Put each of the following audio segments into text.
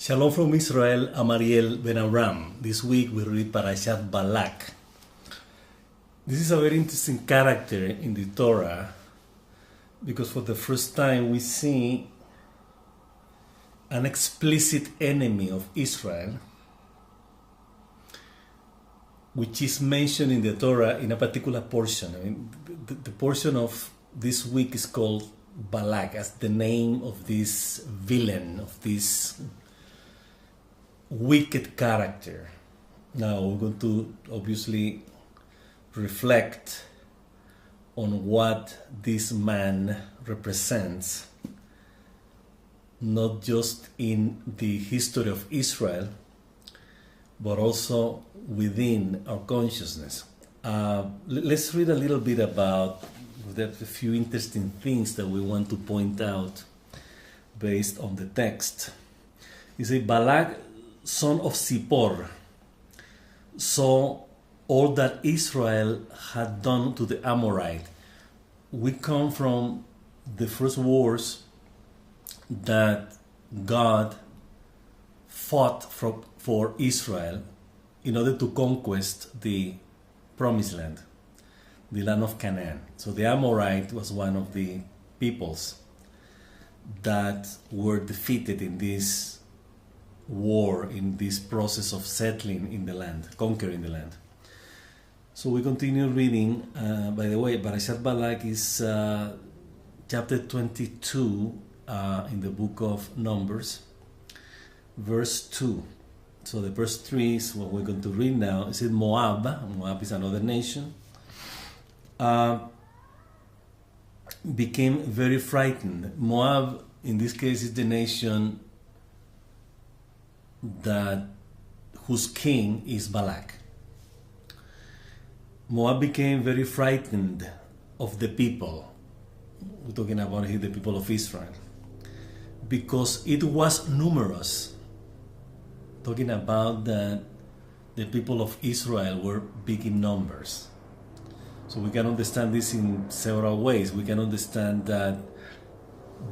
Shalom from Israel, I'm Ariel Ben Aram. This week we read Parshat Balak. This is a very interesting character in the Torah because for the first time we see an explicit enemy of Israel, which is mentioned in the Torah in a particular portion. I mean, the portion of this week is called Balak, as the name of this villain, of this wicked character. Now we're going to obviously reflect on what this man represents, not just in the history of Israel, but also within our consciousness. Let's read a little bit about a few interesting things that we want to point out based on the text. You see, Balak, son of Zippor, saw all that Israel had done to the Amorite. We come from the first wars that God fought for Israel in order to conquest the promised land, the land of Canaan. So the Amorite was one of the peoples that were defeated in this war, in this process of settling in the land, conquering the land. So we continue reading. By the way, Parshat Balak is chapter 22 in the book of Numbers, verse 2. So the verse 3 is what we're going to read now. It says Moab. Moab is another nation. Became very frightened. Moab, in this case, is the nation whose king is Balak. Moab became very frightened of the people. We're talking about here the people of Israel, because it was numerous. Talking about that the people of Israel were big in numbers. So we can understand this in several ways. We can understand that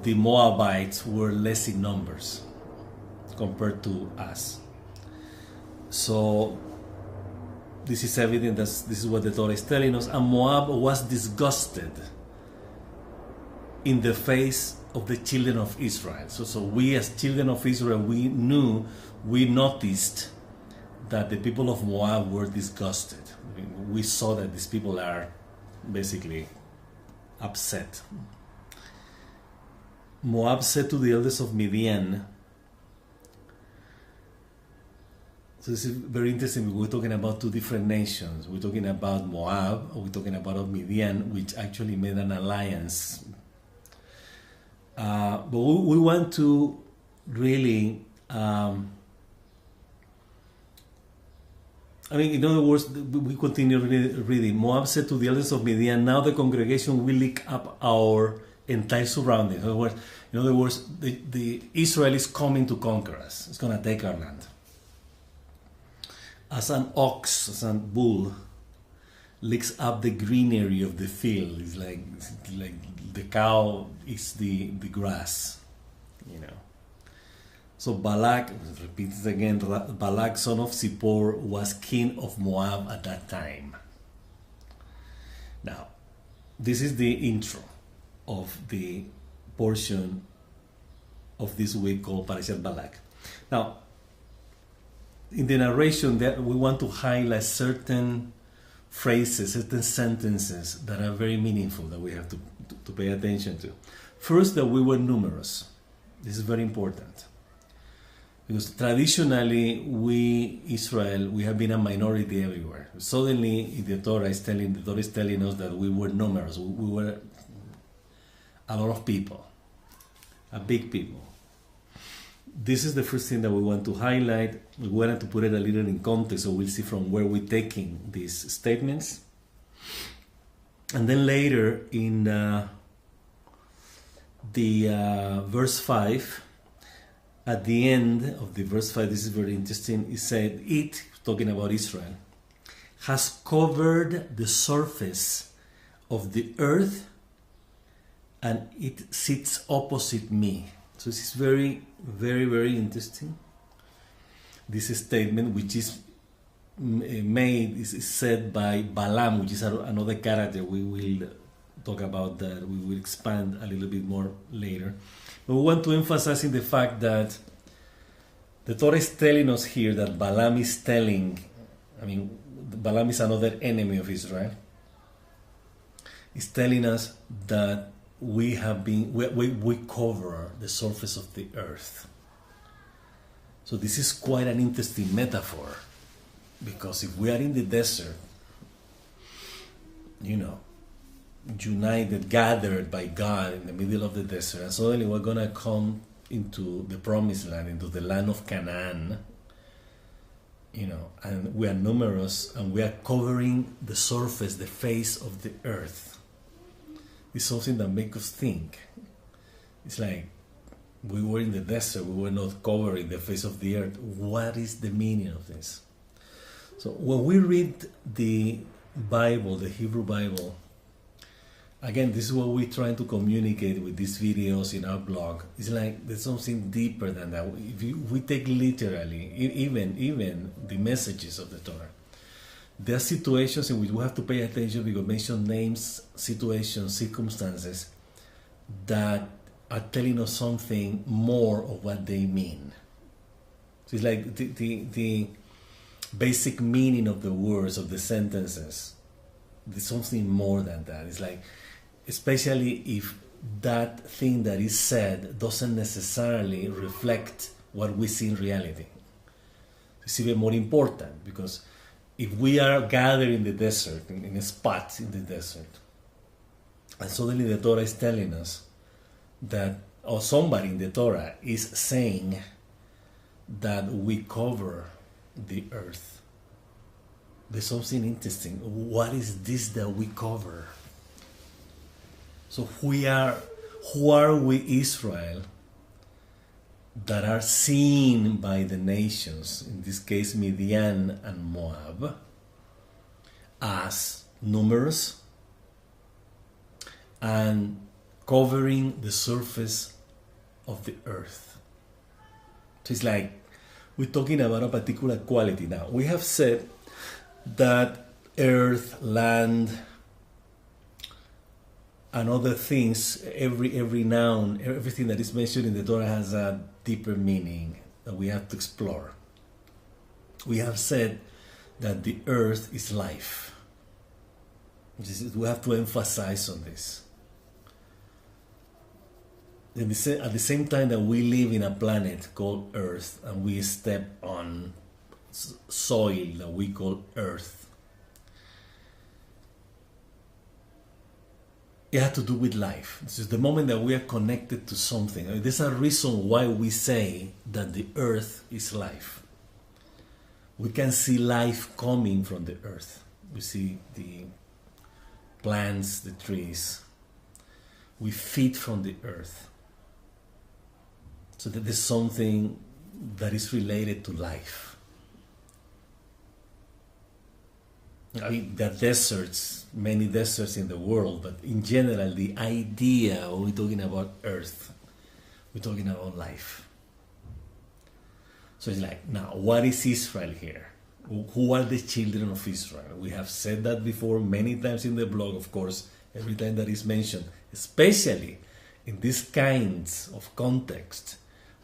the Moabites were less in numbers compared to us. So this is evident that this is what the Torah is telling us. And Moab was disgusted in the face of the children of Israel. So we as children of Israel, we noticed that the people of Moab were disgusted. We saw that these people are basically upset. Moab said to the elders of Midian, so this is very interesting. We're talking about two different nations. We're talking about Moab, or we're talking about Midian, which actually made an alliance. But we want to really, in other words, we continue reading. Moab said to the elders of Midian, now the congregation will lick up our entire surroundings. In other words, the Israel is coming to conquer us. It's going to take our land. As an ox, as a bull, licks up the greenery of the field. It's like the cow eats the grass, So Balak, repeat it again, Balak, son of Zippor, was king of Moab at that time. Now, this is the intro of the portion of this week called Parshat Balak. Now, in the narration, that we want to highlight certain phrases, certain sentences that are very meaningful that we have to pay attention to. First, that we were numerous. This is very important. Because traditionally, we, Israel, we have been a minority everywhere. Suddenly, the Torah is telling us that we were numerous. We were a lot of people, a big people. This is the first thing that we want to highlight. We wanted to put it a little in context, so we'll see from where we're taking these statements. And then later in the verse 5, at the end of the verse 5, this is very interesting, it said, it, talking about Israel, has covered the surface of the earth and it sits opposite me. So this is very, very, very interesting. this statement, which is is said by Balaam, which is another character. We will talk about that. We will expand a little bit more later. But we want to emphasize in the fact that the Torah is telling us here that Balaam is telling, Balaam is another enemy of Israel. He's telling us that we cover the surface of the earth. So this is quite an interesting metaphor, because if we are in the desert, united, gathered by God in the middle of the desert, and suddenly we're going to come into the promised land, into the land of Canaan, and we are numerous, and we are covering the surface, the face of the earth. It's something that makes us think. It's like we were in the desert, we were not covering the face of the earth. What is the meaning of this? So when we read the Bible, the Hebrew Bible, again, this is what we're trying to communicate with these videos in our blog. It's like there's something deeper than that. If we take literally, even the messages of the Torah, there are situations in which we have to pay attention, because mention names, situations, circumstances that are telling us something more of what they mean. So it's like the basic meaning of the words, of the sentences. There's something more than that. It's like, especially if that thing that is said doesn't necessarily reflect what we see in reality. It's even more important, because if we are gathered in the desert, in a spot in the desert, and suddenly the Torah is telling us that, or somebody in the Torah is saying that we cover the earth, there's something interesting. What is this that we cover? So who are we, Israel, that are seen by the nations, in this case Midian and Moab, as numerous and covering the surface of the earth? So it's like we're talking about a particular quality. Now, we have said that earth, land, and other things, every noun, everything that is mentioned in the Torah has a deeper meaning that we have to explore. We have said that the earth is life. We have to emphasize on this. At the same time that we live in a planet called Earth, and we step on soil that we call Earth, it has to do with life. This is the moment that we are connected to something. There's a reason why we say that the earth is life. We can see life coming from the earth. We see the plants, the trees. We feed from the earth. So that there's something that is related to life. There are deserts, many deserts in the world, but in general, the idea, when we're talking about earth, we're talking about life. So it's like, now, what is Israel here? Who are the children of Israel? We have said that before many times in the blog, of course, every time that is mentioned, especially in these kinds of context,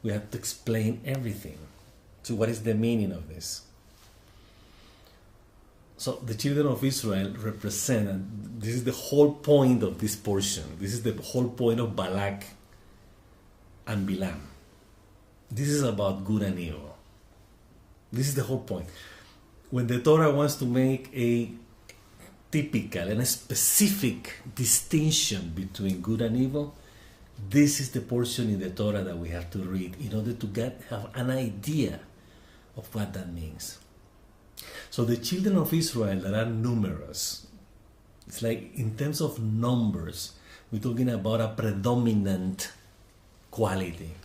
we have to explain everything. So what is the meaning of this? So the children of Israel represent, and this is the whole point of this portion. This is the whole point of Balak and Balaam. This is about good and evil. This is the whole point. When the Torah wants to make a typical and a specific distinction between good and evil, this is the portion in the Torah that we have to read in order to have an idea of what that means. So the children of Israel that are numerous, it's like in terms of numbers, we're talking about a predominant quality.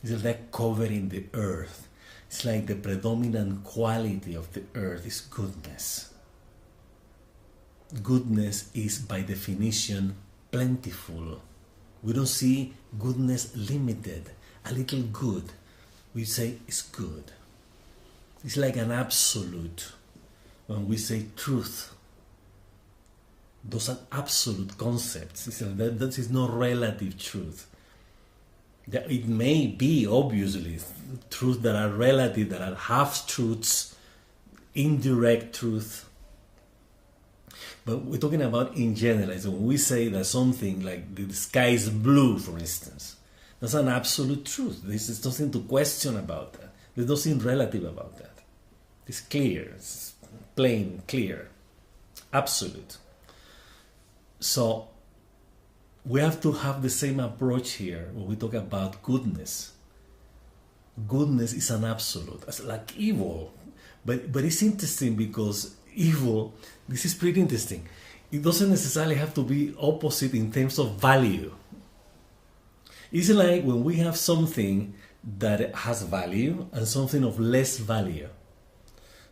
It's like covering the earth. It's like the predominant quality of the earth is goodness. Goodness is by definition plentiful. We don't see goodness limited. A little good, we say it's good. It's like an absolute. When we say truth, those are absolute concepts. That is not relative truth. It may be, obviously, truths that are relative, that are half-truths, indirect truth. But we're talking about in general. So when we say that something like the sky is blue, for instance, that's an absolute truth. There's nothing to question about that. There's nothing relative about that. It's clear. It's plain, clear, absolute. So we have to have the same approach here when we talk about goodness. Goodness is an absolute. It's like evil. But it's interesting because evil, this is pretty interesting. It doesn't necessarily have to be opposite in terms of value. It's like when we have something that has value and something of less value.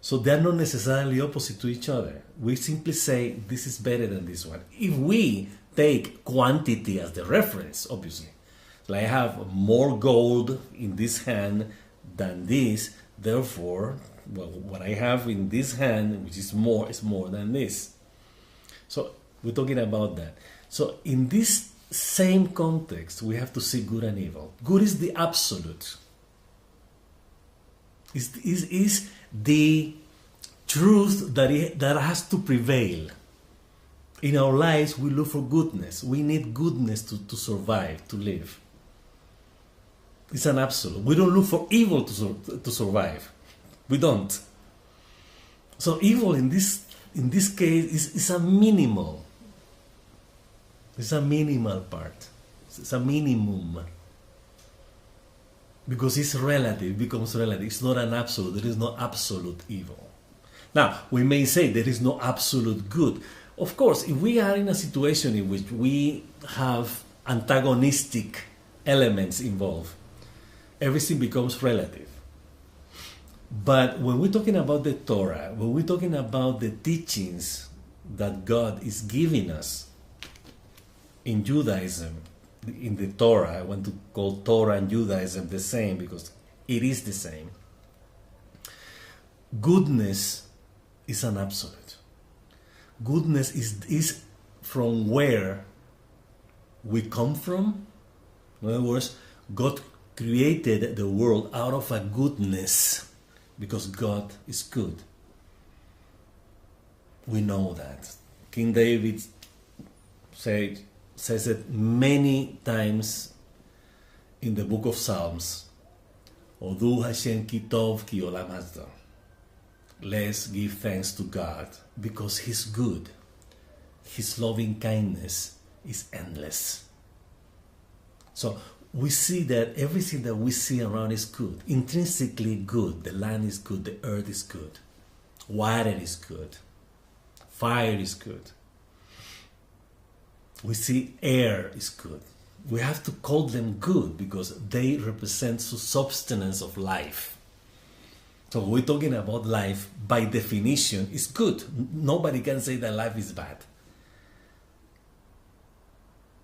So they're not necessarily opposite to each other. We simply say this is better than this one. If we take quantity as the reference, obviously, like I have more gold in this hand than this, therefore, well, what I have in this hand, which is more than this. So we're talking about that. So in this same context, we have to see good and evil. Good is the absolute. Is the truth that has to prevail. In our lives, we look for goodness. We need goodness to survive, to live. It's an absolute. We don't look for evil to survive. We don't. So evil in this case is a minimal. It's a minimal part. It's a minimum. Because it's relative, it becomes relative. It's not an absolute. There is no absolute evil. Now, we may say there is no absolute good. Of course, if we are in a situation in which we have antagonistic elements involved, everything becomes relative. But when we're talking about the Torah, when we're talking about the teachings that God is giving us in Judaism, in the Torah, I want to call Torah and Judaism the same because it is the same. Goodness is an absolute. Goodness is from where we come from. In other words, God created the world out of a goodness because God is good. We know that. King David says it many times in the book of Psalms. Odu Hashem ki tov ki olam hazda. Let's give thanks to God because He's good. His loving kindness is endless. So we see that everything that we see around is good, intrinsically good. The land is good, the earth is good, water is good, fire is good. We see air is good. We have to call them good because they represent the substance of life. So we're talking about life, by definition, is good. Nobody can say that life is bad.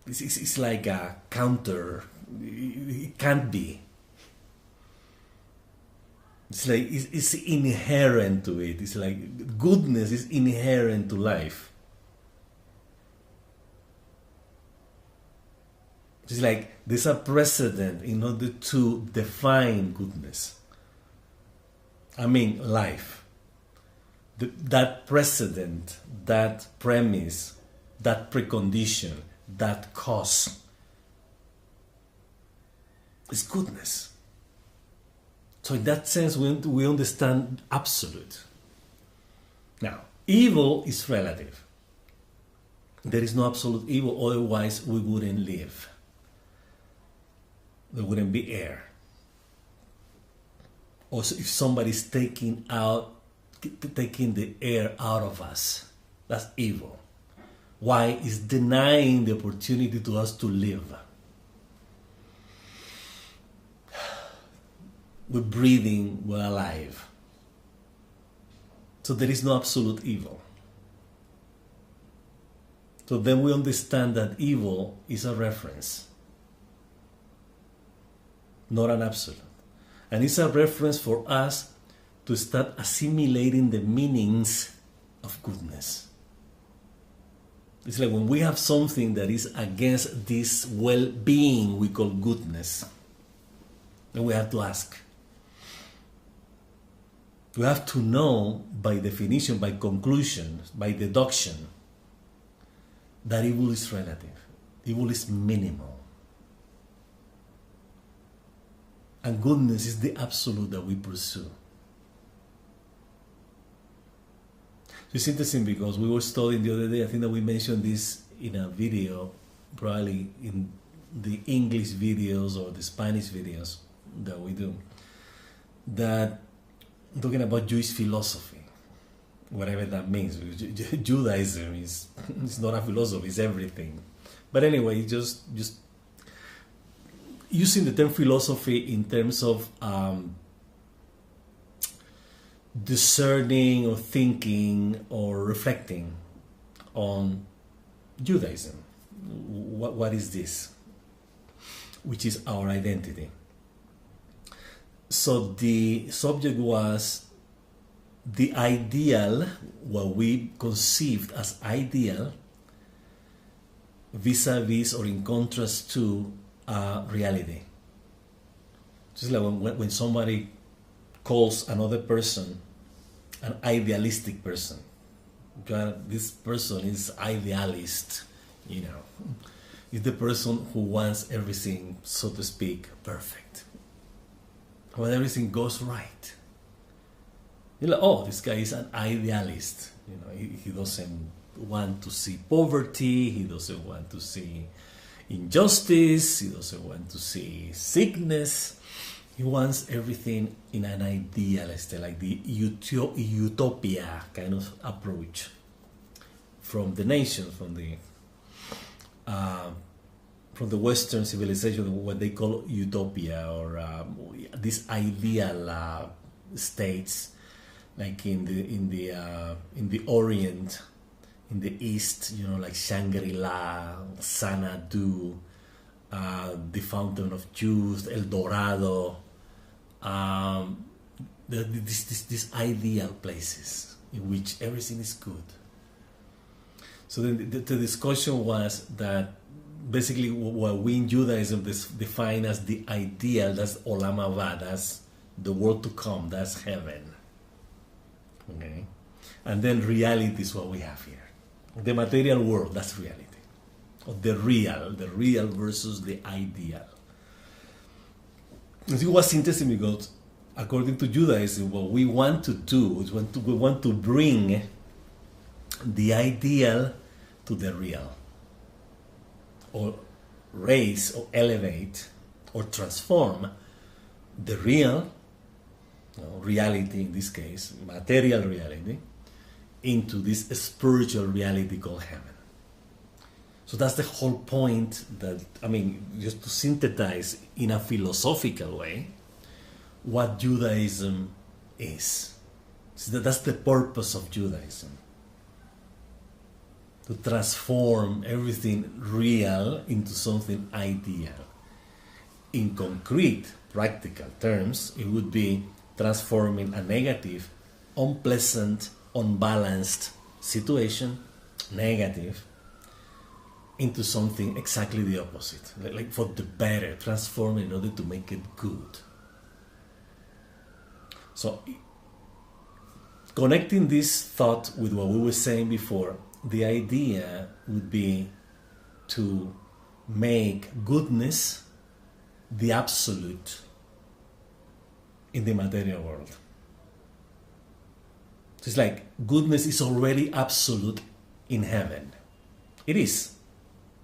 It's like a counter. It can't be. It's like it's inherent to it. It's like goodness is inherent to life. It's like there's a precedent in order to define goodness. I mean life. That precedent, that premise, that precondition, that cause is goodness. So in that sense, we understand absolute. Now, evil is relative. There is no absolute evil, otherwise we wouldn't live. There wouldn't be air. Also, if somebody's taking the air out of us, that's evil. Why? It's denying the opportunity to us to live. We're breathing, we're alive. So there is no absolute evil. So then we understand that evil is a reference, not an absolute. And it's a reference for us to start assimilating the meanings of goodness. It's like when we have something that is against this well-being we call goodness, then we have to ask. We have to know by definition, by conclusion, by deduction, that evil is relative. Evil is minimal. And goodness is the absolute that we pursue. It's interesting because we were studying the other day, I think that we mentioned this in a video, probably in the English videos or the Spanish videos that we do, that talking about Jewish philosophy, whatever that means. Judaism is it's not a philosophy, it's everything. But anyway, just using the term philosophy in terms of discerning or thinking or reflecting on Judaism. What is this? Which is our identity. So the subject was the ideal, what we conceived as ideal, vis-a-vis or in contrast to reality. Just like when somebody calls another person an idealistic person. This person is idealist, is the person who wants everything, so to speak, perfect. When everything goes right. You're like, oh, this guy is an idealist. He doesn't want to see poverty, he doesn't want to see injustice, he doesn't want to see sickness. He wants everything in an ideal state, like the utopia kind of approach from the nation, from the Western civilization, what they call utopia, or these ideal states, like in the Orient, in the East, like Shangri-La, Xanadu, the Fountain of Youth, El Dorado, these ideal places in which everything is good. So then the discussion was that basically what we in Judaism define as the ideal, that's Olam Haba, that's the world to come, that's heaven. Okay? And then reality is what we have here. The material world, that's reality. Or the real versus the ideal. It was interesting because according to Judaism, what we want to do is we want to bring the ideal to the real, or raise or elevate or transform the real, reality in this case, material reality, into this spiritual reality called heaven. So that's the whole point, just to synthesize in a philosophical way what Judaism is. So that's the purpose of Judaism. To transform everything real into something ideal. In concrete, practical terms, it would be transforming a negative, unpleasant, unbalanced situation, negative, into something exactly the opposite, like for the better, transform in order to make it good. So, connecting this thought with what we were saying before, the idea would be to make goodness the absolute in the material world. It's like goodness is already absolute in heaven. It is.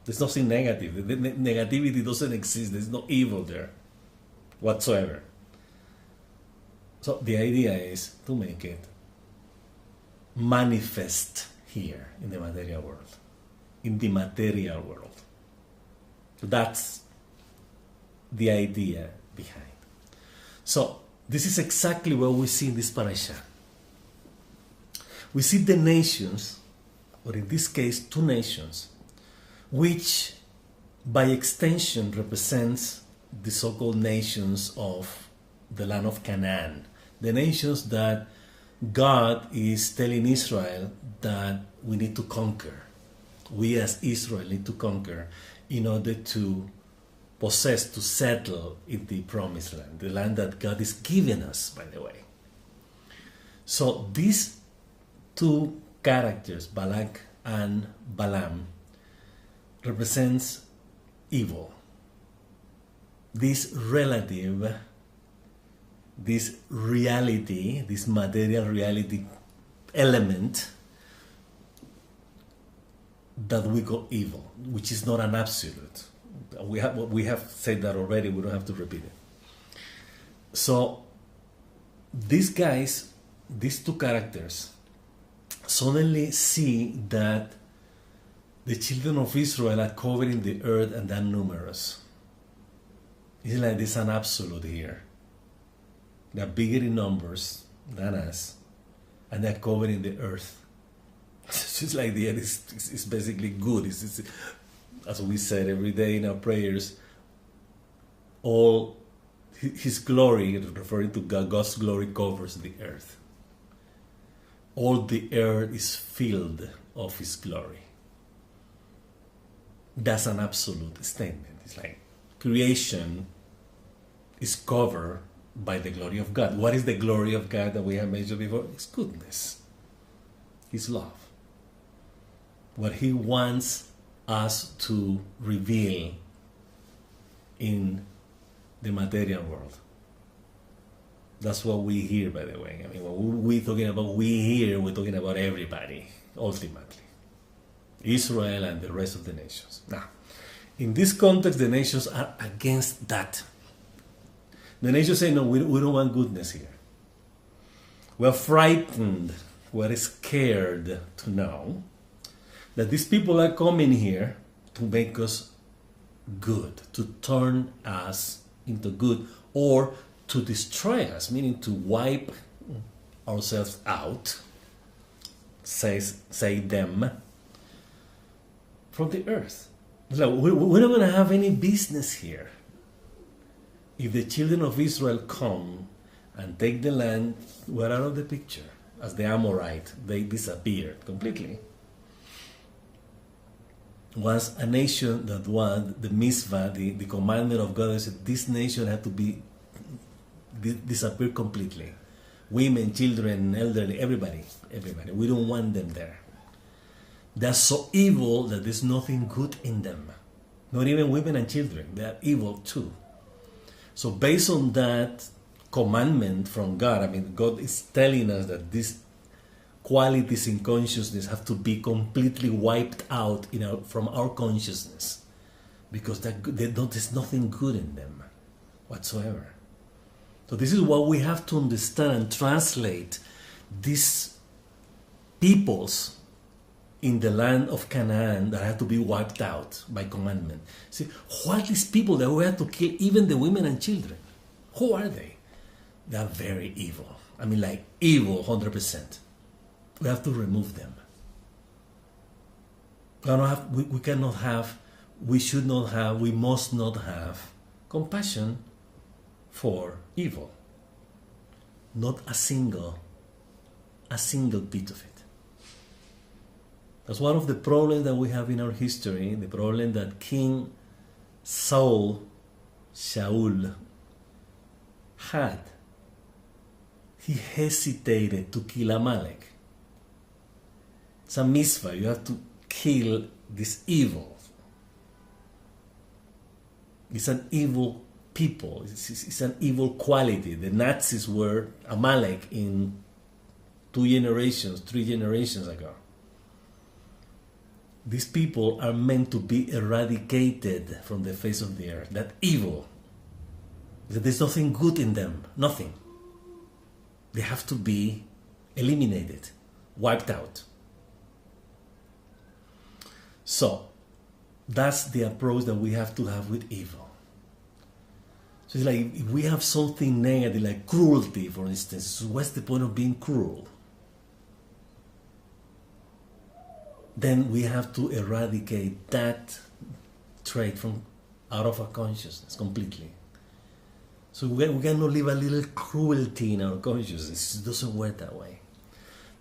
There's nothing negative. The negativity doesn't exist. There's no evil there whatsoever. So the idea is to make it manifest here in the material world. In the material world. So that's the idea behind. So this is exactly what we see in this parasha. We see the nations, or in this case, two nations, which by extension represents the so-called nations of the land of Canaan, The nations that God is telling Israel that we need to conquer. We as Israel need to conquer in order to possess, to settle in the promised land, the land that God is giving us, by the way. So these two characters, Balak and Balaam, represents evil. This relative, this reality, this material reality element that we call evil, which is not an absolute. We have said that already, we don't have to repeat it. So these guys, these two characters, suddenly see that the children of Israel are covering the earth and they're numerous. It's like there's an absolute here. They're bigger in numbers than us, and they're covering the earth. It's just like the earth is basically good. It's, as we said every day in our prayers, all His glory, referring to God, God's glory covers the earth. All the earth is filled of His glory. That's an absolute statement. It's like creation is covered by the glory of God. What is the glory of God that we have mentioned before? It's goodness, His love. What He wants us to reveal in the material world. That's what we hear, by the way. I mean, when we're talking about we here, we're talking about everybody, ultimately. Israel and the rest of the nations. Now, in this context, the nations are against that. The nations say, no, we don't want goodness here. We're frightened, we're scared to know that these people are coming here to make us good, to turn us into good, or to destroy us, meaning to wipe ourselves out, say them, from the earth. Like, we're not going to have any business here. If the children of Israel come and take the land, we're out of the picture. As the Amorite, they disappeared completely. Was a nation that was the mitzvah, the commandment of God, said this nation had to be disappear completely. Women, children, elderly, everybody. We don't want them there. They're so evil that there's nothing good in them. Not even women and children. They are evil too. So based on that commandment from God, I mean, God is telling us that these qualities in consciousness have to be completely wiped out from our consciousness, because there's nothing good in them whatsoever. So this is what we have to understand and translate these peoples in the land of Canaan that had to be wiped out by commandment. See, who are these people that we have to kill, even the women and children? Who are they? They are very evil. I mean, like evil, 100%. We have to remove them. We cannot have, we should not have, we must not have compassion for evil. Not a single bit of it. That's one of the problems that we have in our history, the problem that King Shaul had. He hesitated to kill Amalek. It's a mitzvah. You have to kill this evil. It's an evil people. It's an evil quality. The Nazis were Amalek in 2 generations, 3 generations ago. These people are meant to be eradicated from the face of the earth. That evil. That there's nothing good in them. Nothing. They have to be eliminated, wiped out. So, that's the approach that we have to have with evil. So it's like, if we have something negative, like cruelty, for instance, so what's the point of being cruel? Then we have to eradicate that trait from out of our consciousness completely. So we cannot live a little cruelty in our consciousness. It doesn't work that way.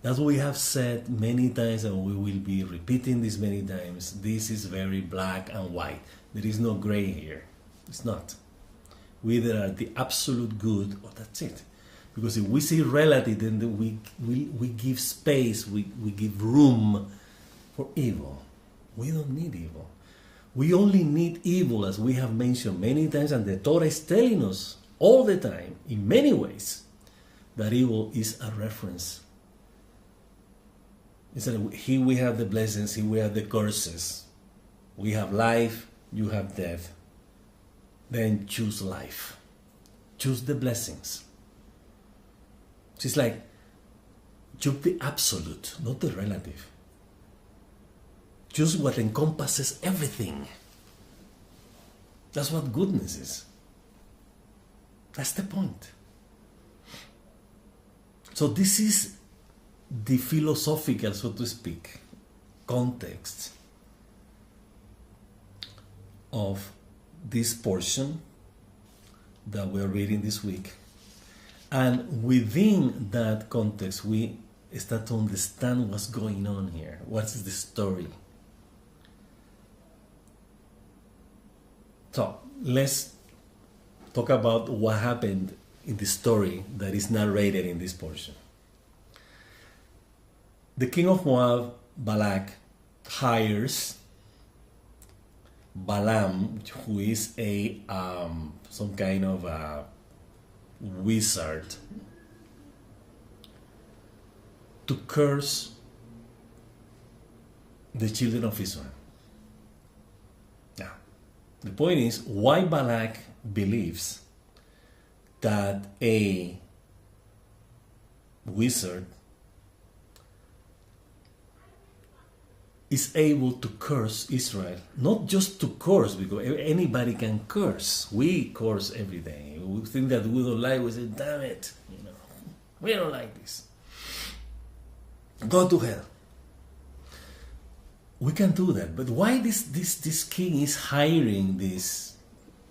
That's what we have said many times, and we will be repeating this many times. This is very black and white. There is no gray here. It's not. We either are the absolute good, or that's it. Because if we see relative, then we give space, we give room for evil. We don't need evil. We only need evil, as we have mentioned many times, and the Torah is telling us all the time, in many ways, that evil is a reference. It's that here we have the blessings, here we have the curses. We have life, you have death. Then choose life. Choose the blessings. It's like, choose the absolute, not the relative. Choose what encompasses everything. That's what goodness is. That's the point. So this is the philosophical, so to speak, context of this portion that we're reading this week. And within that context, we start to understand what's going on here. What is the story? So let's talk about what happened in the story that is narrated in this portion. The king of Moab, Balak, hires Balaam, who is a some kind of a wizard, to curse the children of Israel. Now, the point is why Balak believes that a wizard is able to curse Israel. Not just to curse, because anybody can curse. We curse every day. We think that we don't like, we say, damn it, we don't like this. Go to hell. We can do that. But why this king is hiring this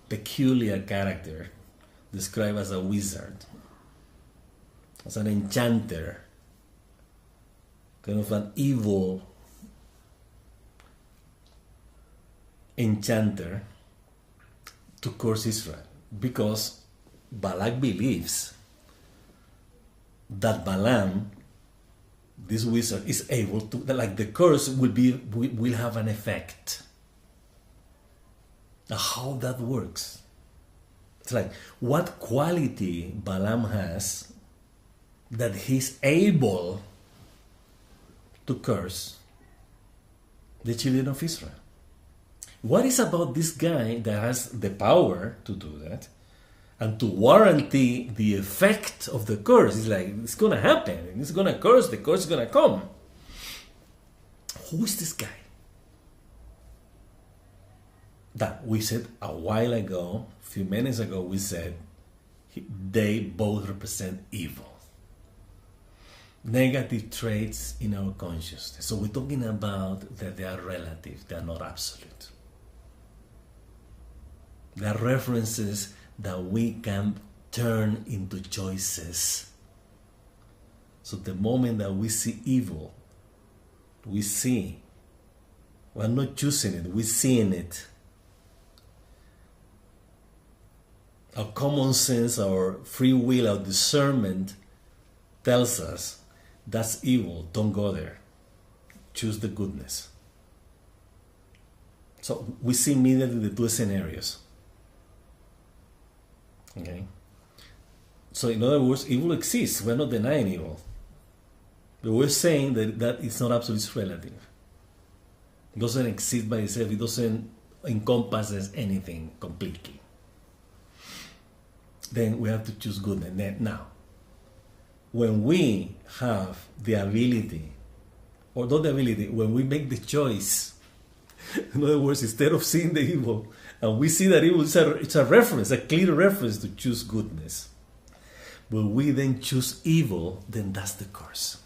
peculiar character described as a wizard, as an enchanter, kind of an evil enchanter, to curse Israel? Because Balak believes that Balaam, this wizard, is able to, like, the curse will have an effect. Now, how that works? It's like, what quality Balaam has that he's able to curse the children of Israel? What is about this guy that has the power to do that and to warranty the effect of the curse? It's like, it's going to happen. It's going to curse. The curse is going to come. Who is this guy? That we said a while ago, a few minutes ago, we said they both represent evil. Negative traits in our consciousness. So we're talking about that they are relative, they are not absolute. They are references that we can turn into choices. So the moment that we see evil, we're not choosing it, we're seeing it. Our common sense, our free will, our discernment tells us that's evil, don't go there. Choose the goodness. So we see immediately the two scenarios. Okay? So in other words, evil exists. We're not denying evil. But we're saying that it's not absolute, it's relative. It doesn't exist by itself. It doesn't encompass anything completely. Then we have to choose good. And then now, when we have the ability, or not the ability, when we make the choice, in other words, instead of seeing the evil, and we see that evil, it's a reference, a clear reference to choose goodness. But we then choose evil, then that's the curse.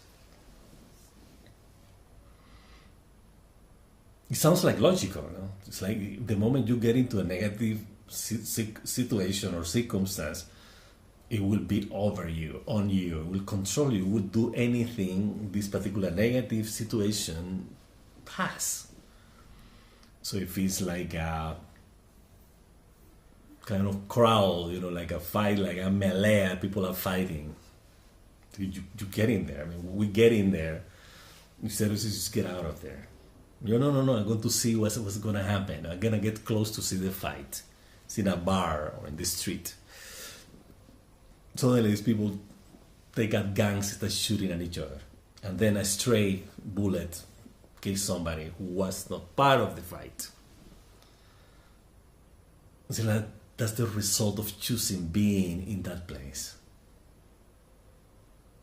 It sounds like logical, no? It's like the moment you get into a negative situation or circumstance, it will be over you, on you, it will control you, it will do anything this particular negative situation has. So if it's like a kind of crowd, like a fight, like a melee, people are fighting, you get in there. I mean, we get in there, instead of just get out of there. No, I'm going to see what's going to happen. I'm going to get close to see the fight. It's in a bar or in the street. Suddenly these people take out guns and start shooting at each other. And then a stray bullet kills somebody who was not part of the fight. So that's the result of choosing being in that place.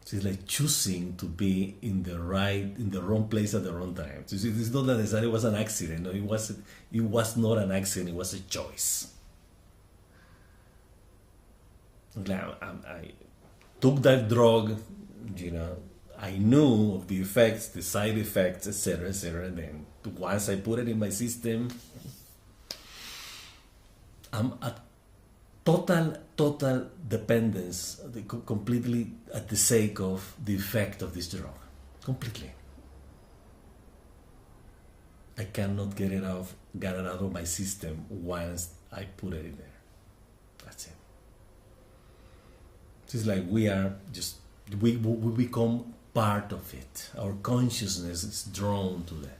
So it's like choosing to be in the wrong place at the wrong time. So it's not that necessarily it was an accident. No, it was not an accident. It was a choice. I took that drug. I knew of the effects, the side effects, etc., etc. And then once I put it in my system, I'm at total dependence, completely at the sake of the effect of this drug. Completely. I cannot get it out of my system once I put it in there. That's it. It's like we become part of it. Our consciousness is drawn to that.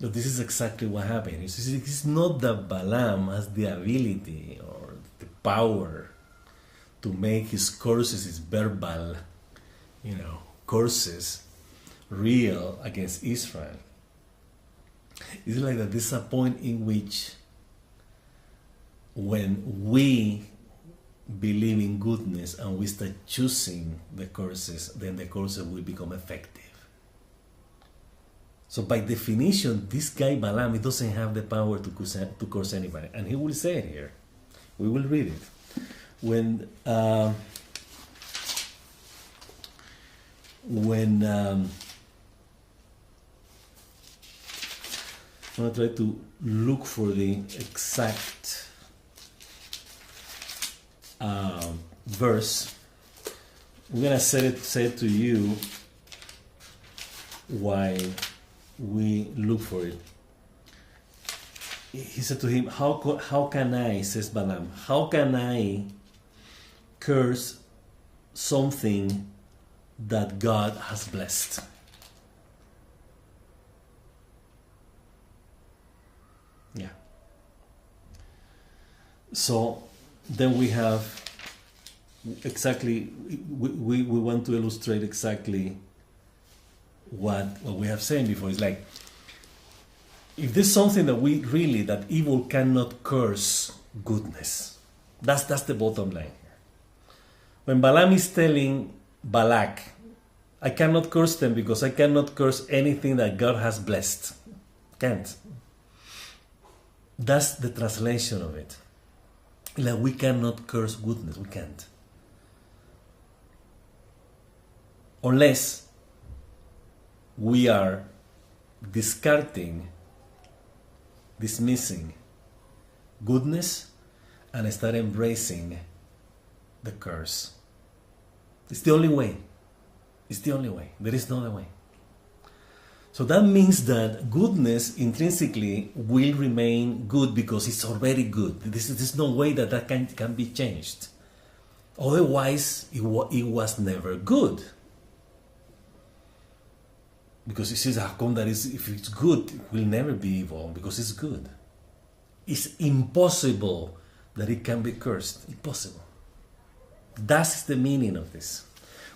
But this is exactly what happened. It's not that Balaam has the ability or the power to make his curses, his verbal, curses, real against Israel. It's like that there's a point in which when we believe in goodness and we start choosing the curses, then the curses will become effective. So by definition, this guy Balaam, he doesn't have the power to curse anybody. And he will say it here. We will read it. When I'm going to try to look for the exact verse. We're going to say it to you why we look for it. He said to him, how can I, says Balaam, how can I curse something that God has blessed? Yeah. So then we have exactly, we want to illustrate exactly what we have said before. It's like, if there's something that evil cannot curse goodness. That's the bottom line here. When Balaam is telling Balak, I cannot curse them because I cannot curse anything that God has blessed. Can't. That's the translation of it. Like, we cannot curse goodness. We can't. Unless we are dismissing goodness and start embracing the curse. It's the only way. It's the only way. There is no other way. So that means that goodness intrinsically will remain good because it's already good. There's no way that can be changed. Otherwise, it was never good. Because it says, how come that is, if it's good, it will never be evil, because it's good. It's impossible that it can be cursed. Impossible. That's the meaning of this.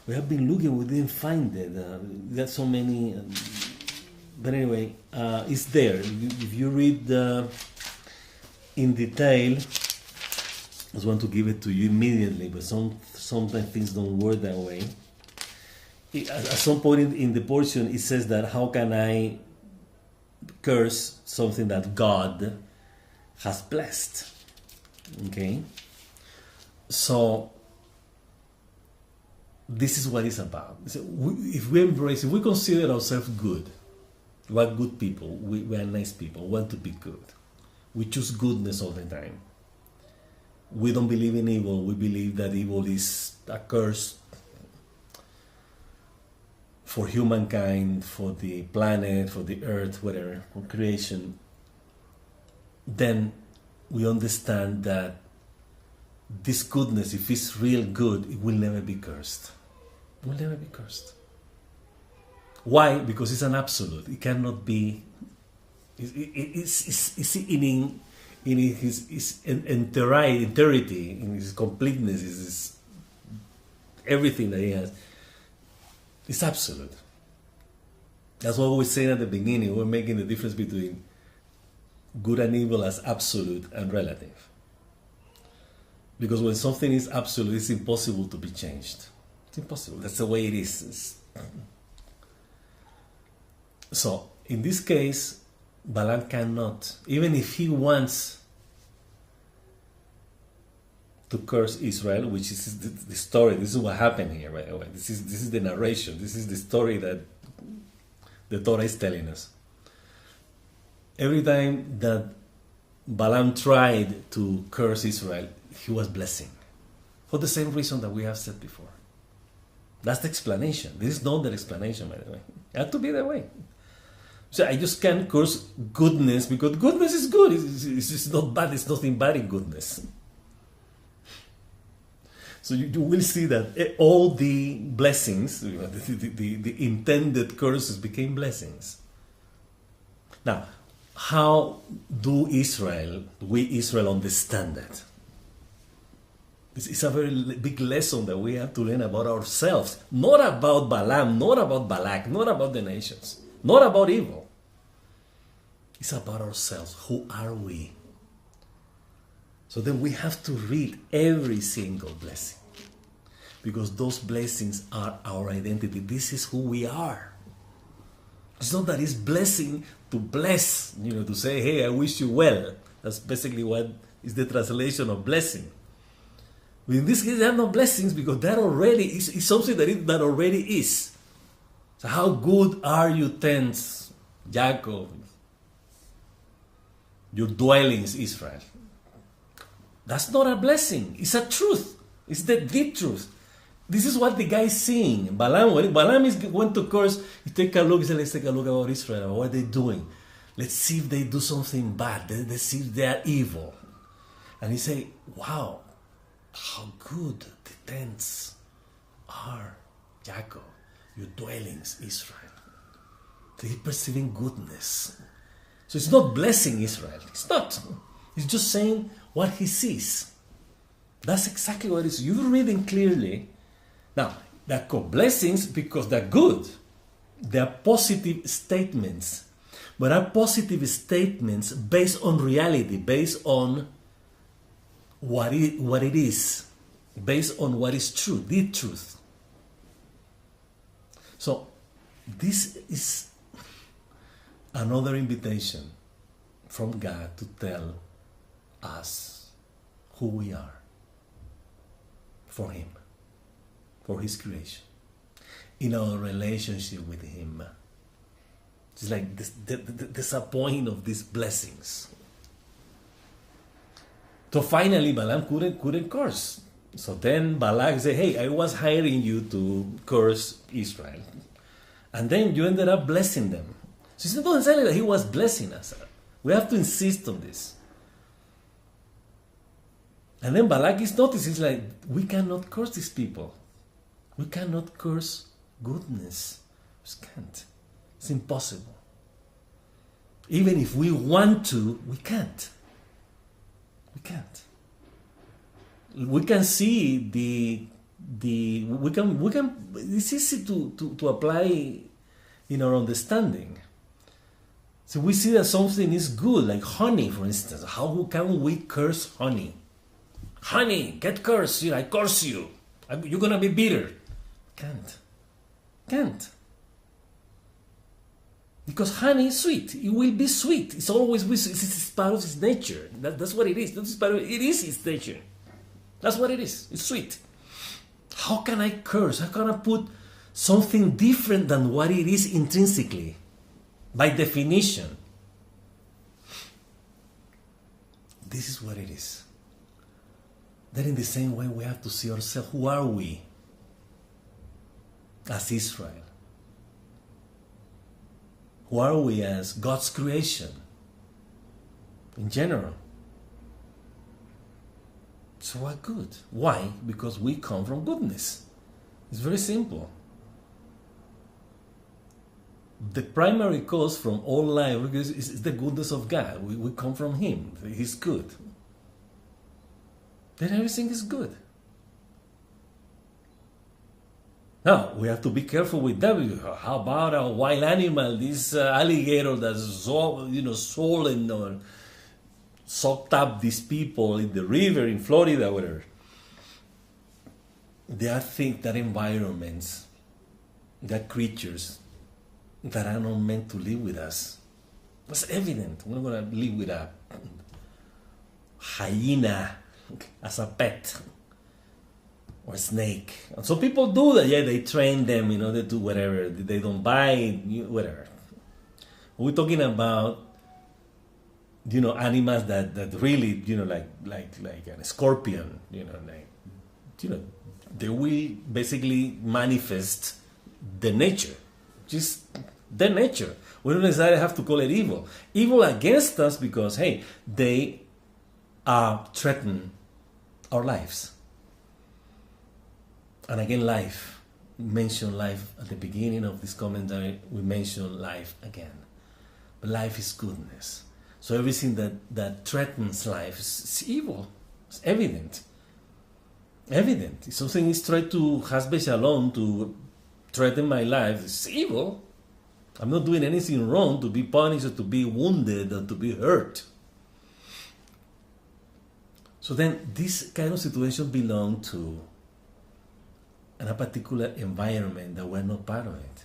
We have been looking, we didn't find it. There's so many. But anyway, it's there. If you read in detail, I just want to give it to you immediately, but sometimes things don't work that way. At some point in the portion, it says that how can I curse something that God has blessed? Okay? So, this is what it's about. If we consider ourselves good, we're good people, we are nice people, want to be good. We choose goodness all the time. We don't believe in evil. We believe that evil is a curse for humankind, for the planet, for the earth, whatever, for creation. Then we understand that this goodness, if it's real good, it will never be cursed. It will never be cursed. Why? Because it's an absolute. It cannot be. It's in his entirety, in his completeness, his everything that he has. It's absolute. That's what we said at the beginning. We're making the difference between good and evil as absolute and relative. Because when something is absolute, it's impossible to be changed. It's impossible. That's the way it is. So, in this case, Balaam cannot, even if he wants to curse Israel, which is the story. This is what happened here, by the way. This is the narration. This is the story that the Torah is telling us. Every time that Balaam tried to curse Israel, he was blessing. For the same reason that we have said before. That's the explanation. This is not the explanation, by the way. It had to be that way. So I just can't curse goodness because goodness is good. It's not bad. There's nothing bad in goodness. So you will see that all the blessings, the intended curses became blessings. Now, how do we Israel understand that? It's a very big lesson that we have to learn about ourselves. Not about Balaam, not about Balak, not about the nations, not about evil. It's about ourselves. Who are we? So then we have to read every single blessing. Because those blessings are our identity. This is who we are. It's not that it's blessing to bless, to say, hey, I wish you well. That's basically what is the translation of blessing. But in this case, there are no blessings because that already is something that already is. So how good are your tents, Jacob? Your dwellings, Israel. That's not a blessing. It's a truth. It's the truth. This is what the guy is seeing. Balaam is going to curse. He take a look. He said, let's take a look about Israel. What are they doing? Let's see if they do something bad. Let's see if they are evil. And he say, wow, how good the tents are, Jacob. Your dwellings, Israel. So he's perceiving goodness. So it's not blessing Israel. It's not. It's just saying what he sees. That's exactly what it is. You're reading clearly. Now, they're called blessings because they're good. They're positive statements. But are positive statements based on reality, based on what it is, based on what is true, the truth. So, this is another invitation from God to tell us who we are for Him, for His creation, in our relationship with Him. It's like there's a point of these blessings. So finally, Balaam couldn't curse. So then Balak said, hey, I was hiring you to curse Israel. And then you ended up blessing them. So it's not necessarily that he was blessing us. We have to insist on this. And then Balak is noticing, it's like, we cannot curse these people. We cannot curse goodness. We just can't. It's impossible. Even if we want to, we can't. We can't. We can see we can it's easy to apply in our understanding. So we see that something is good, like honey, for instance. How can we curse honey? Honey, get cursed. I curse you. You're gonna be bitter. Can't. Because honey is sweet. It will be sweet. It's always sweet. It's part of its nature. That's what it is. It is its nature. That's what it is. It's sweet. How can I curse? How can I put something different than what it is intrinsically? By definition. this is what it is. Then in the same way we have to see ourselves, who are we as Israel? Who are we as God's creation in general? So we're good. Why? Because we come from goodness. It's very simple. The primary cause from all life is the goodness of God. We come from Him. He's good. Then everything is good. Now, we have to be careful with that. How about a wild animal, this alligator that's swollen or sucked up these people in the river in Florida, whatever. There are things, that environments, that creatures that are not meant to live with us. It's evident. We're not going to live with a hyena as a pet or a snake. And so people do that. Yeah, they train them, they do whatever. They don't bite, whatever. We're talking about animals that really, like a scorpion, they will basically manifest the nature, just the nature. We don't necessarily have to call it evil. Evil against us because, hey, they threaten our lives. And again, life. We mentioned life at the beginning of this commentary. We mentioned life again. But life is goodness. So everything that threatens life is evil. It's evident. Evident. If something is trying to, hasbe shalom, to threaten my life, it's evil. I'm not doing anything wrong to be punished or to be wounded or to be hurt. So then this kind of situation belongs to a particular environment that we're not part of it.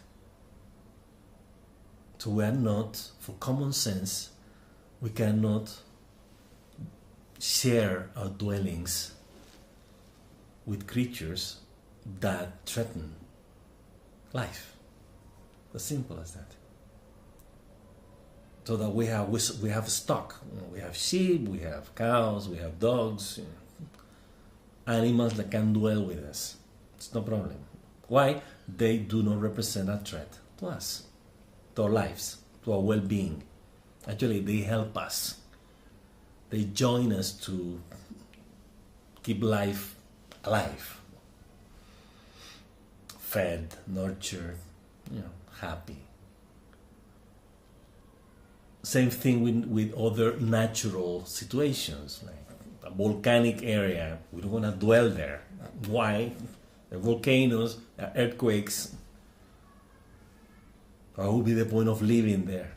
So we are not, for common sense, we cannot share our dwellings with creatures that threaten life. As simple as that. So that we have stock. We have sheep, we have cows, we have dogs, animals that can dwell with us. It's no problem. Why? They do not represent a threat to us, to our lives, to our well-being. Actually, they help us. They join us to keep life alive, fed, nurtured, happy. Same thing with other natural situations, like a volcanic area. We don't want to dwell there. Why? The volcanoes, earthquakes. What would be the point of living there?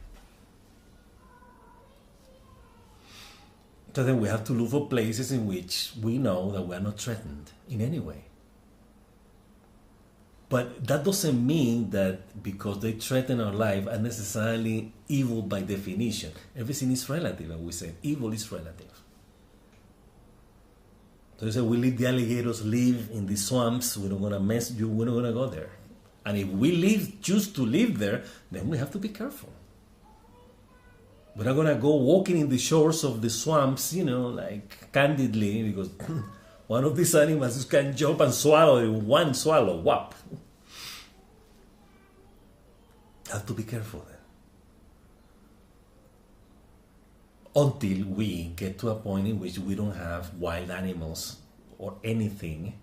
So then we have to look for places in which we know that we are not threatened in any way. But that doesn't mean that because they threaten our life are necessarily evil by definition. Everything is relative, and we said evil is relative. So you say we let the alligators live in the swamps, we don't want to mess you, we're not going to go there. And if we choose to live there, then we have to be careful. We're not going to go walking in the shores of the swamps, like candidly, because one of these animals can jump and swallow in one swallow, whap. Have to be careful then. Until we get to a point in which we don't have wild animals or anything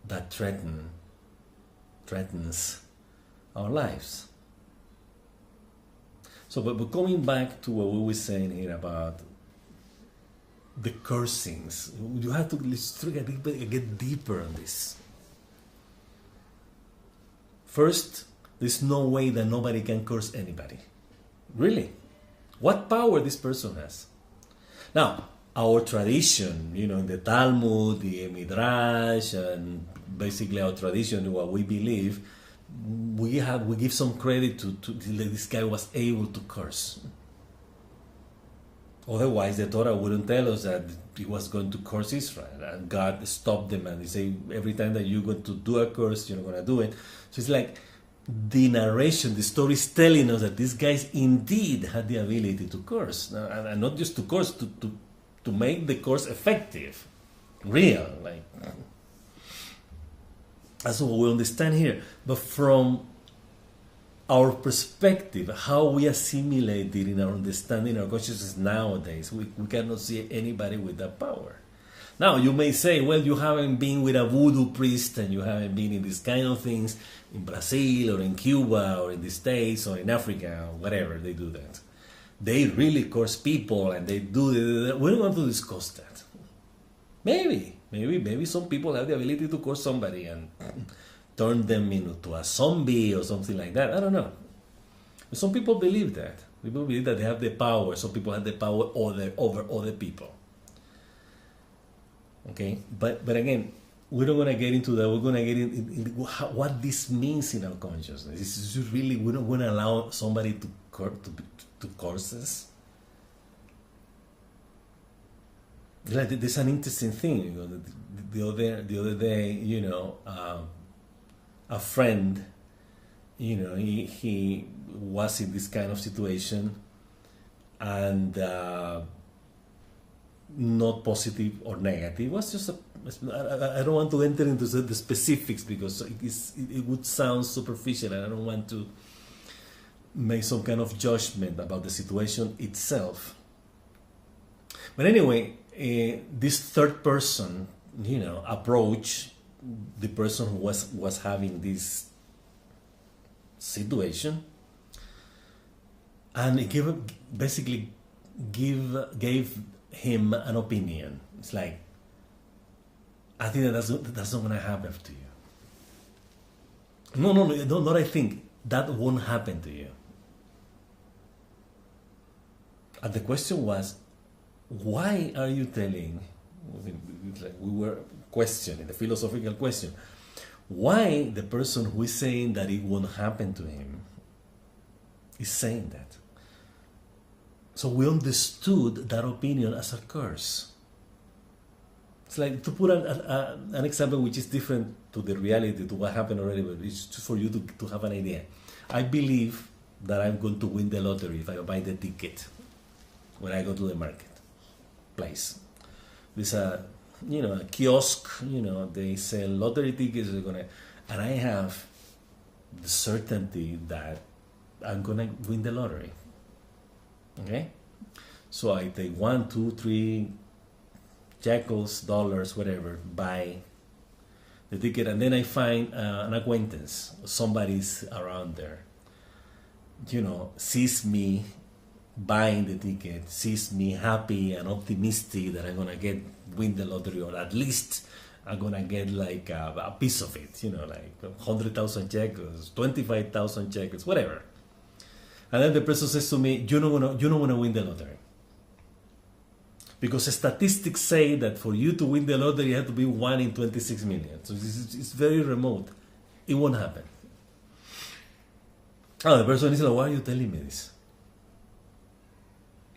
that threatens our lives. So, but going back to what we were saying here about the cursings, you have to get deeper on this. First, there's no way that nobody can curse anybody. Really? What power this person has? Now, our tradition, in the Talmud, the Midrash, and basically our tradition, what we believe, we give some credit to this guy was able to curse. Otherwise, the Torah wouldn't tell us that he was going to curse Israel, and God stopped them, and He say every time that you're going to do a curse, you're not going to do it. So it's like the narration, the story is telling us that these guys indeed had the ability to curse, and not just to curse, to to make the course effective, real. Like, that's what we understand here. But from our perspective, how we assimilate it in our understanding, our consciousness nowadays, we cannot see anybody with that power. Now, you may say, well, you haven't been with a voodoo priest and you haven't been in these kind of things in Brazil or in Cuba or in the States or in Africa or whatever they do that. They really curse people and they do that. We don't want to discuss that. Maybe some people have the ability to curse somebody and turn them into a zombie or something like that. I don't know. But some people believe that. People believe that they have the power. Some people have the power over other people. Okay, but again, we're not going to get into that. We're going to get in what this means in our consciousness. This is really, we don't want to allow somebody to curse us. Like, there's an interesting thing. You know, the other day, a friend, he was in this kind of situation, and not positive or negative. It was just I don't want to enter into the specifics because it would sound superficial, and I don't want to make some kind of judgment about the situation itself. But anyway, this third person, approached the person who was having this situation, and it gave him an opinion. It's like, I think that's not going to happen to you. No, not I think. That won't happen to you. And the question was, why are you telling, we were questioning, the philosophical question, why the person who is saying that it won't happen to him is saying that? So we understood that opinion as a curse. It's like, to put an example which is different to the reality, to what happened already, but it's just for you to have an idea. I believe that I'm going to win the lottery if I buy the ticket when I go to the marketplace. There's a kiosk, they sell lottery tickets, and I have the certainty that I'm going to win the lottery. Okay, so I take 1, 2, 3 shekels, dollars, whatever, buy the ticket, and then I find an acquaintance, somebody's around there, sees me buying the ticket, sees me happy and optimistic that I'm gonna win the lottery, or at least I'm gonna get like a piece of it, like 100,000 shekels, 25,000 shekels, whatever. And then the person says to me, you don't want to win the lottery. Because statistics say that for you to win the lottery, you have to be 1 in 26 million. So it's very remote. It won't happen. Oh, the person is like, why are you telling me this?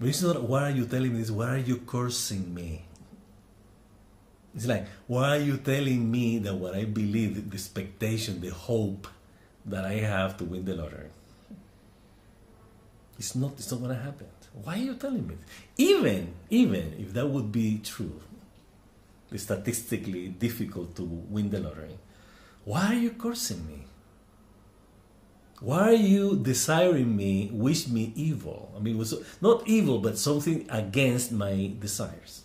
But it's not, why are you telling me this? Why are you cursing me? It's like, why are you telling me that what I believe, the expectation, the hope that I have to win the lottery? It's not going to happen. Why are you telling me? Even if that would be true, it's statistically difficult to win the lottery. Why are you cursing me? Why are you desiring me, wish me evil? I mean, it was not evil, but something against my desires.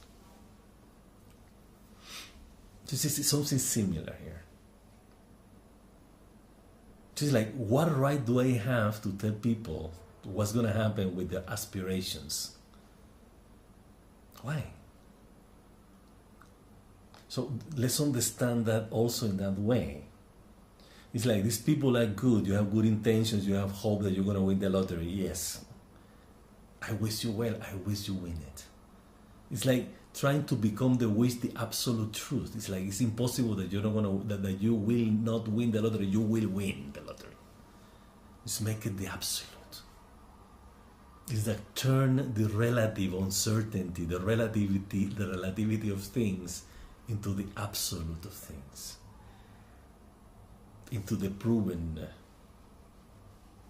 This is something similar here. Just like, what right do I have to tell people what's going to happen with their aspirations? Why? So let's understand that also in that way. It's like, these people are good, you have good intentions, you have hope that you're going to win the lottery. Yes. I wish you well, I wish you win it. It's like trying to become the absolute truth. It's like, it's impossible that you don't want to, that you will not win the lottery, you will win the lottery. Just make it the absolute. Is that turn the relative uncertainty, the relativity of things into the absolute of things, into the proven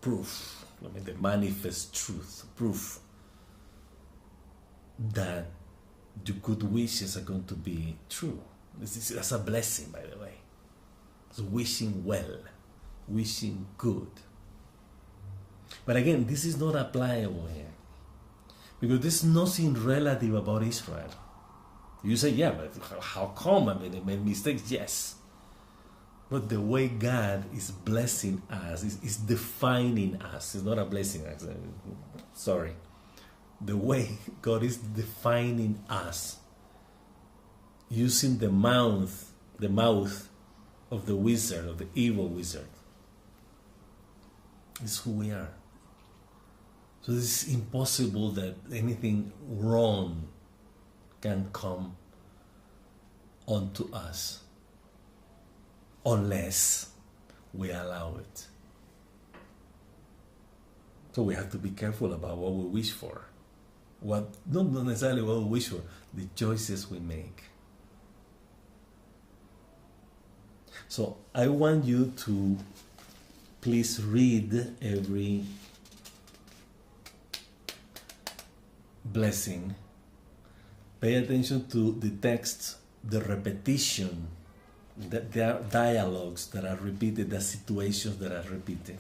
proof, the manifest truth, proof that your good wishes are going to be true. That's a blessing, by the way. It's wishing well, wishing good. But again, this is not applicable here, because there's nothing relative about Israel. You say, yeah, but how come? I mean, they made mistakes. Yes. But the way God is blessing us, is defining us. It's not a blessing. Sorry. The way God is defining us, using the mouth of the wizard, of the evil wizard, is who we are. So it's impossible that anything wrong can come onto us unless we allow it. So we have to be careful about what we wish for. Not necessarily what we wish for, the choices we make. So I want you to please read every blessing. Pay attention to the text, the repetition, the dialogues that are repeated, the situations that are repeated.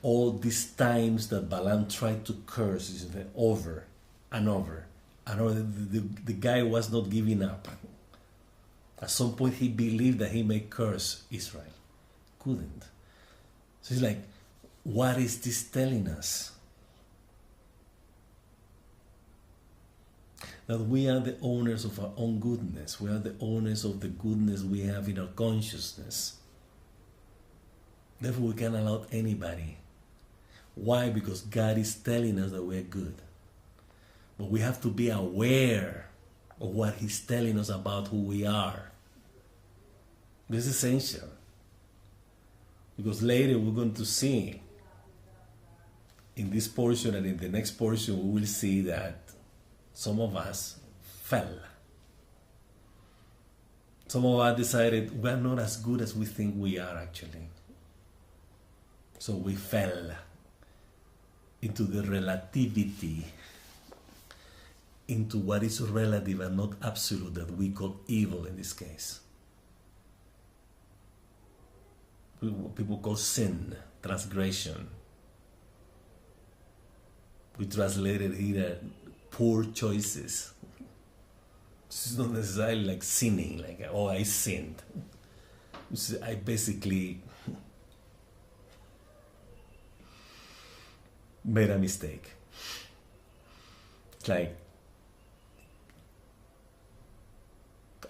All these times that Balaam tried to curse is over and over. The guy was not giving up. At some point he believed that he may curse Israel. Couldn't. So it's like, what is this telling us? That we are the owners of our own goodness. We are the owners of the goodness we have in our consciousness. Therefore we can't allow anybody. Why? Because God is telling us that we're good. But we have to be aware of what He's telling us about who we are. This is essential. Because later we're going to see, in this portion and in the next portion, we will see that some of us fell. Some of us decided we're not as good as we think we are actually. So we fell into the relativity, into what is relative and not absolute, that we call evil in this case. What people call sin, transgression. We translated here poor choices. This is not necessarily like sinning, like, oh, I sinned. I basically made a mistake. It's like,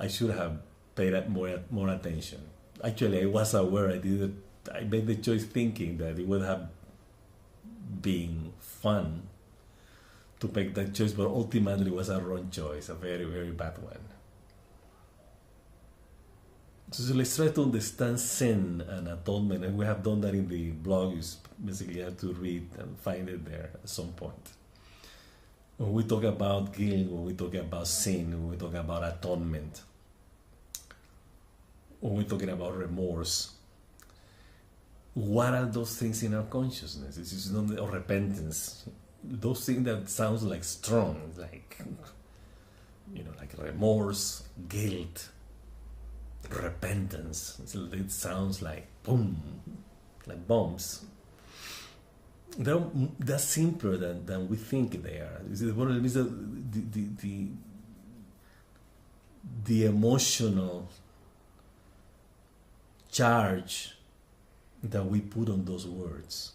I should have paid more attention. Actually, I was aware. I made the choice thinking that it would have been fun to make that choice, but ultimately it was a wrong choice, a very, very bad one. So let's try to understand sin and atonement, and we have done that in the blog. You basically have to read and find it there at some point. When we talk about guilt, when we talk about sin, when we talk about atonement, when we're talking about remorse, what are those things in our consciousness? This is not or repentance. Those things that sounds like strong, like, like remorse, guilt, repentance. It sounds like boom, like bombs. They're simpler than we think they are. One is the emotional charge that we put on those words.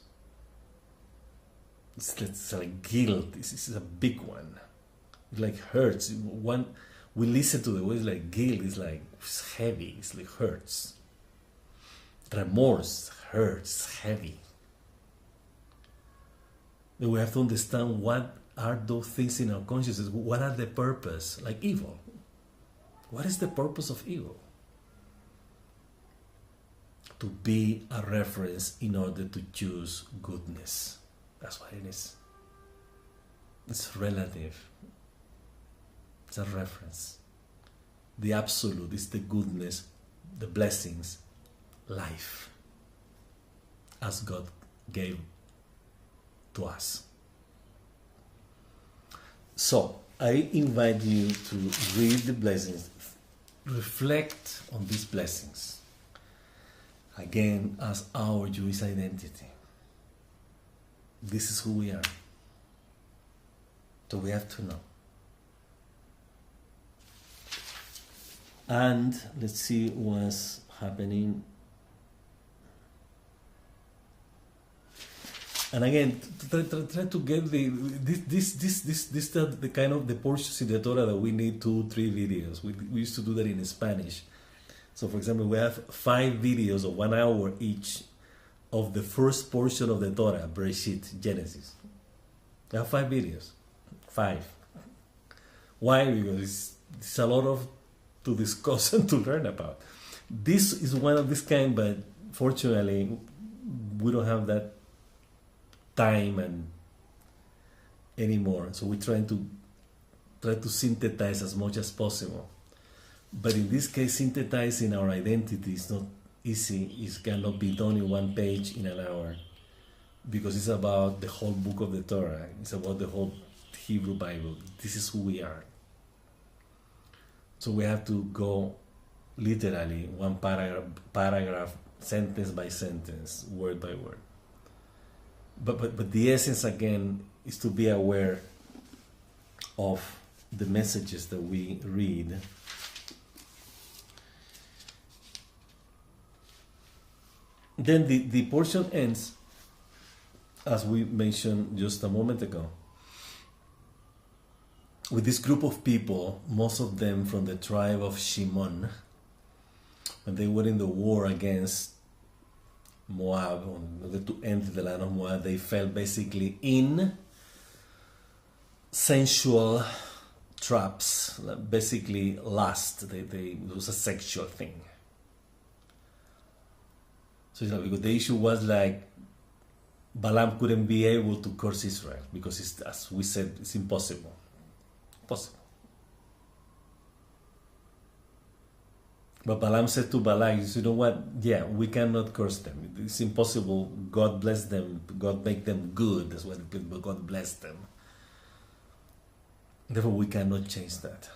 It's like guilt. This is a big one. It like hurts. We listen to the words like guilt. It's heavy. It's like hurts. Remorse hurts, heavy. Then we have to understand what are those things in our consciousness. What are the purpose? Like evil. What is the purpose of evil? To be a reference in order to choose goodness. That's what it is. It's relative. It's a reference. The absolute is the goodness, the blessings, life, as God gave to us. So, I invite you to read the blessings, reflect on these blessings, again, as our Jewish identity. This is who we are. So we have to know. And let's see what's happening. And again, try to get the kind of the portions in the Torah that we need 2-3 videos. We used to do that in Spanish. So, for example, we have 5 videos of 1 hour each of the first portion of the Torah, Bereshit, Genesis. We have 5 videos. 5. Why? Because it's a lot of to discuss and to learn about. This is one of this kind, but fortunately, we don't have that time and anymore. So we're trying to synthesize as much as possible. But in this case, synthesizing our identity is not easy. It cannot be done in 1 page in an hour, because it's about the whole book of the Torah. It's about the whole Hebrew Bible. This is who we are. So we have to go literally 1 paragraph, sentence by sentence, word by word. But the essence, again, is to be aware of the messages that we read. Then the portion ends, as we mentioned just a moment ago, with this group of people, most of them from the tribe of Shimon, when they were in the war against Moab, in order to enter the land of Moab, they fell basically in sensual traps, basically lust. It was a sexual thing. So it's like, because the issue was like Balaam couldn't be able to curse Israel because, as we said, it's impossible. Possible. But Balaam said to Balak, you know what? Yeah, we cannot curse them. It's impossible. God bless them. God make them good. That's what God bless them. Therefore, we cannot change that.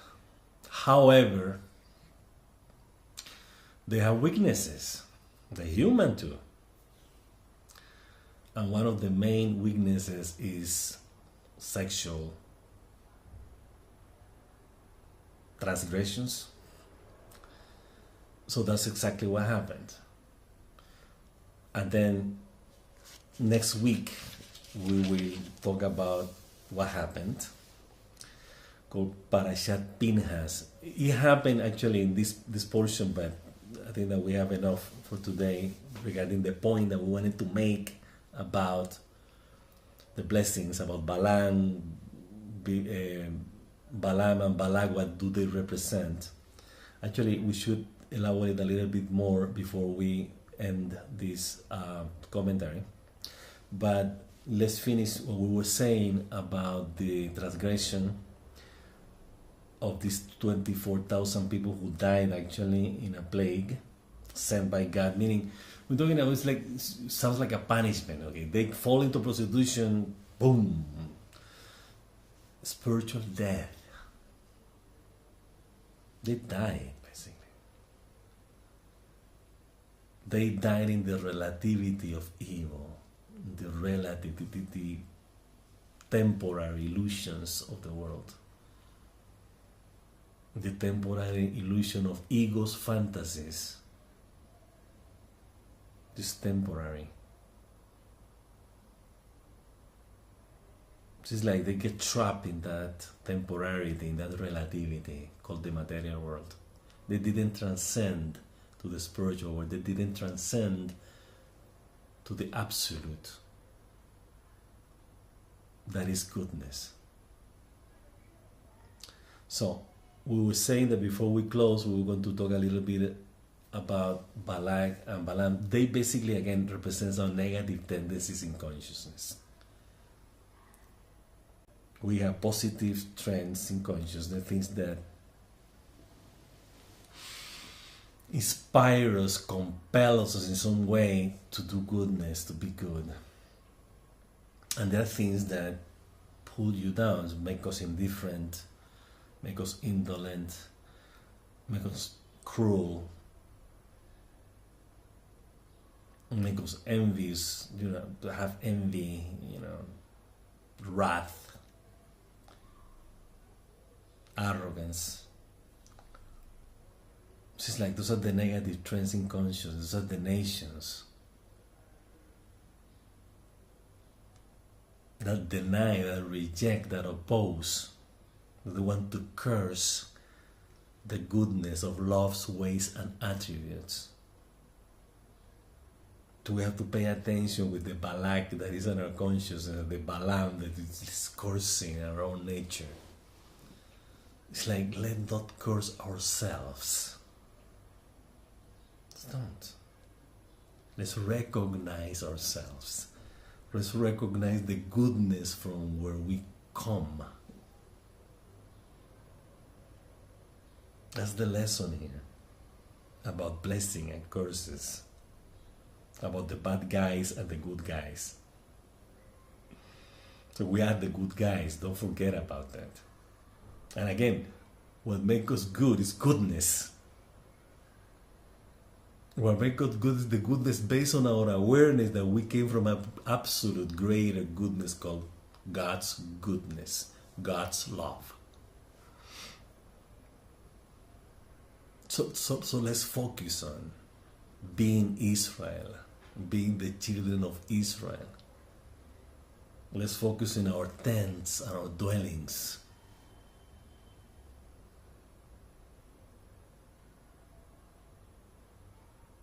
However, they have weaknesses. They're human too. And one of the main weaknesses is sexual transgressions. So that's exactly what happened. And then next week we will talk about what happened, called Parshat Pinhas. It happened actually in this portion, but I think that we have enough for today regarding the point that we wanted to make about the blessings, about Balaam and Balak. What do they represent? Actually, we should elaborate a little bit more before we end this commentary. But let's finish what we were saying about the transgression of these 24,000 people who died actually in a plague sent by God. Meaning, we're talking about, it's like, sounds like a punishment. Okay, they fall into prostitution, boom, spiritual death. They died. They died in the relativity of evil, the temporary illusions of the world, the temporary illusion of ego's fantasies. This temporary. It's like they get trapped in that temporarity, in that relativity called the material world. They didn't transcend to the spiritual world. They didn't transcend to the absolute. That is goodness. So, we were saying that before we close, we were going to talk a little bit about Balak and Balaam. They basically, again, represent our negative tendencies in consciousness. We have positive trends in consciousness, things that inspire us, compel us in some way to do goodness, to be good. And there are things that pull you down, make us indifferent, make us indolent, make us cruel, make us envious, to have envy, wrath, arrogance. It's like those are the negative trends in consciousness, those are the nations that deny, that reject, that oppose, that they want to curse the goodness of love's ways and attributes. So we have to pay attention with the Balak that is in our consciousness, the Balaam that is cursing our own nature. It's like, let's not curse ourselves. Don't. Let's recognize ourselves. Let's recognize the goodness from where we come. That's the lesson here about blessing and curses, about the bad guys and the good guys. So we are the good guys, don't forget about that. And again, what makes us good is goodness. What makes us good is the goodness based on our awareness that we came from an absolute greater goodness called God's goodness, God's love. So let's focus on being Israel, being the children of Israel. Let's focus in our tents and our dwellings.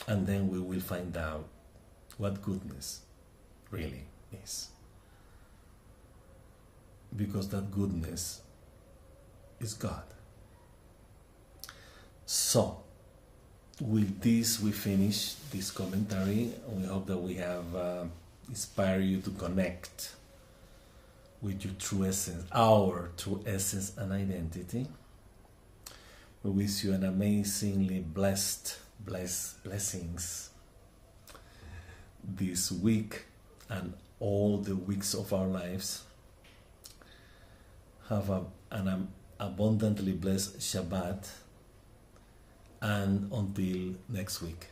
And then we will find out what goodness really is. Because that goodness is God. So, with this we finish this commentary. We hope that we have inspired you to connect with your true essence, our true essence and identity. We wish you an amazingly blessings this week and all the weeks of our lives. Have an abundantly blessed Shabbat, and until next week.